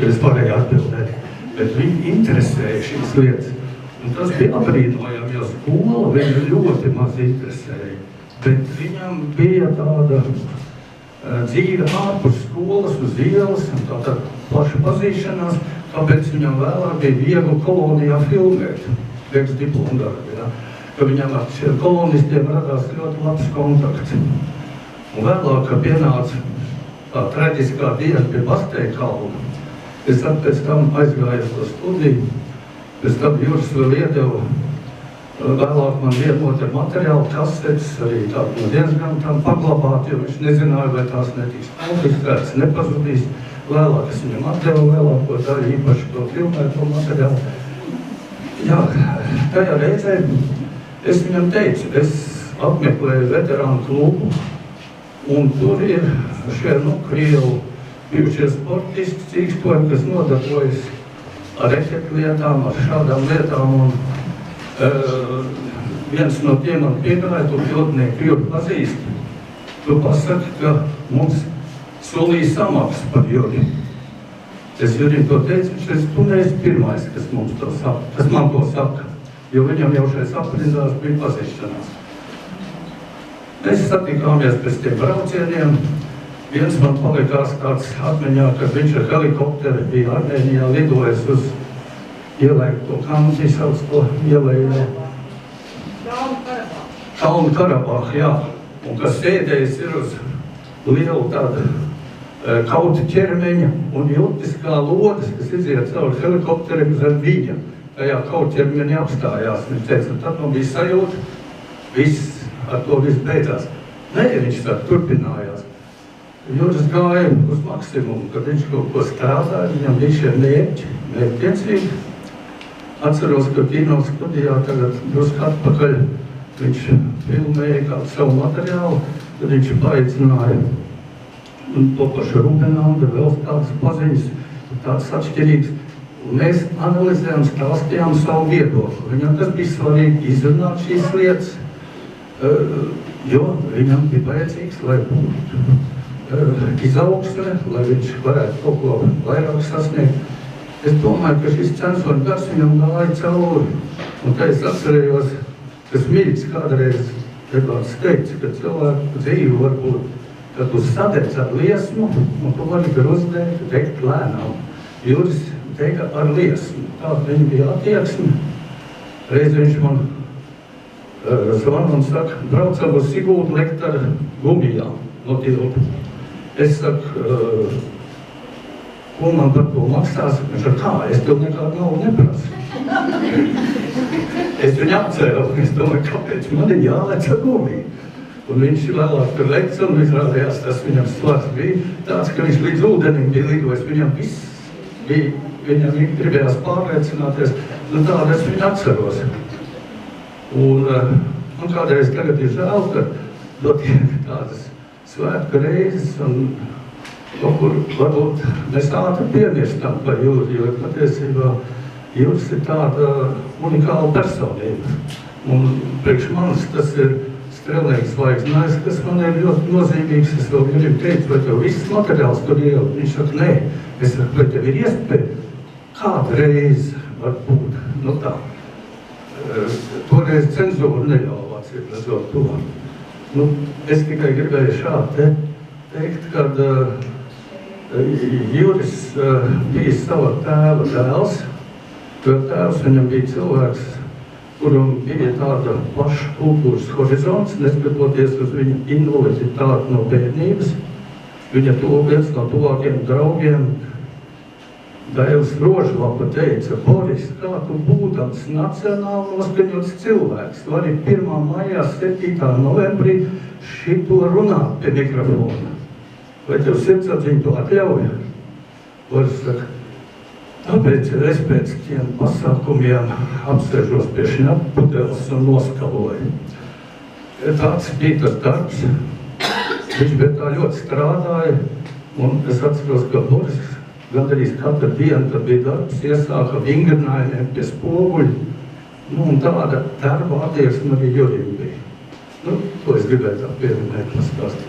kad es varēju atbildēt. Bet viņi interesēja šīs lietas. Un tas bija abrīnojami, jo skola viņu ļoti maz interesēja. Bet viņam bija tāda dzīve ārpus skolas uz ielas un tāda plaša pazīšanās, tāpēc viņam vēlāk bija viegli kolonijā filmēt, priekš diplomu darbi, ja? Ka viņam ar šiem kolonistiem radās ļoti labs kontakts. Un vēlāk, kad pienāca tā traģiskā diena pie Basteikalna, es pēc tam aizgāju to studiju, pēc tam Juris vēl iedeva vēlāk man vienot ar materiālu kasetes, arī tādu no dienas grāmatām paglabāt, jo viņš nezināja, vai tās netiks konfiskētas, nepazudīs. Vēlāk es viņam atdevu vēlāko daļu, īpaši to filmēto materiālu. Jā, tajā reizē es viņam teicu, es apmeklēju veterānu klubu, un tur ir šie, Krievu bijušie sportisti, cīkstoļi, kas nodarbojas ar efektlietām, ar šādām lietām, un viens no tiem man piegāja, to pildnieku Juri pazīst. Tu pasaki, ka mums solīja samaksu par Juri. Es Jurim to teicu, viņš tu neesi pirmais, kas man to saka, jo viņam jau šais aprindās bija pazīšanās. Mēs satikāmies pēc tiem braucieniem. Viens man palikās tāds atmiņā, kad viņš ar helikopteri bija Armēnijā lidojis uz ielēkto Kampi, sauc to ielēju. Kalnu Karabah, jā. Un kas sēdējis ir uz lielu tādu kautu ķermeņa un jutis kā lodes, kas iziet cauri helikopterim zem viņa. Tajā kautu ķermeņi apstājās. Viņš teica, tad man bija sajūta, ar to viss beidzās. Nē, viņš tā turpinājās. Juris gāja uz maksimumu, kad viņš kaut ko strādāja, viņam bija šie mērķtiecīgi. Atceros, ka kino studijā tagad drusku atpakaļ viņš filmēja kādu savu materiālu, tad viņš paaicināja to pašu Rubenānu, vēl tādas paziņas, tādas atšķirīgas. Un mēs analizējām, stāstījām savu viedokli. Viņam tas bija svarīgi izrunāt šīs lietas, jo viņam bija vajadzīgs, lai būtu izaugsme, lai viņš varētu kaut ko vairāk sasniegt. Es domāju, ka šis censori gars viņam gāja cauri. Un tā es atcerējos, kas Miļķis kādreiz gribētu teikt, ka cilvēku dzīvi var būt, kad tu sadedz ar liesmu, un tu vari grozēt, teikt lēnām. Juris teica ar liesmu. Tāda viņa bija attieksme. Reiz viņš man zvana un saka, braucam uz Siguldu lekt ar gumijām no tilta. Es saku, ko man par to maksās? Viņš saka, kā, es tev nekādu naudu neprasu. Es viņu apcēlu, es domāju, kāpēc man ir jālec ar gumiju. Un viņš vēlāk tur lekts, un izrādījās, tas viņam svars bija tāds, ka viņš līdz ūdenim bija lidojis. Viņam viss bija, viņam gribējās pārliecināties, nu tādu es viņu atceros. Un man kādreiz tagad ir žēl, ka dotiek tādas svētku reizes, un kaut kur varbūt mēs ātri piemirstam par Juri, jo patiesībā Juris ir tāda unikāla personība. Un priekš manis tas ir strēlnieks zvaigznājs, kas man ir ļoti nozīmīgs. Es vēl gribu teikt, vai tev viss materiāls tur ielikt? Viņš saka, nē. Es saku, vai tev ir iespēja kādu reizi var būt, nu tā. Toreiz cenzūru neļauj acīm redzot to. Nu, es tikai gribēju šādi teikt, kad Juris bija sava tēva dēls, jo tēvs viņam bija cilvēks, kuram bija tāda plaša kultūras horizonts, neskatoties uz viņa invaliditāti no bērnības. Viņa viens no tuvākiem draugiem, Dailis Rožlapa, teica, Boris, kā tu būdams nacionāli noskaņots cilvēks, tu arī 1. maijā, 7. novembrī šito runāt pie mikrofona. Vai tev sirdsapziņa to atļauj? Boris saka, tāpēc es pēc tiem pasākumiem apsēžos pie šņappudeles un noskaloju. Tāds bija tas darbs. Viņš pie tā ļoti strādāja, un es atceros, ka Boris gandrīz katru dienu, kad bija darbs, iesāka vingrinājumiem pie spoguļa. Nu, un tāda darba attieksme arī Jurim bija. Nu, to es gribēju tā pieminēt, pastāstīt.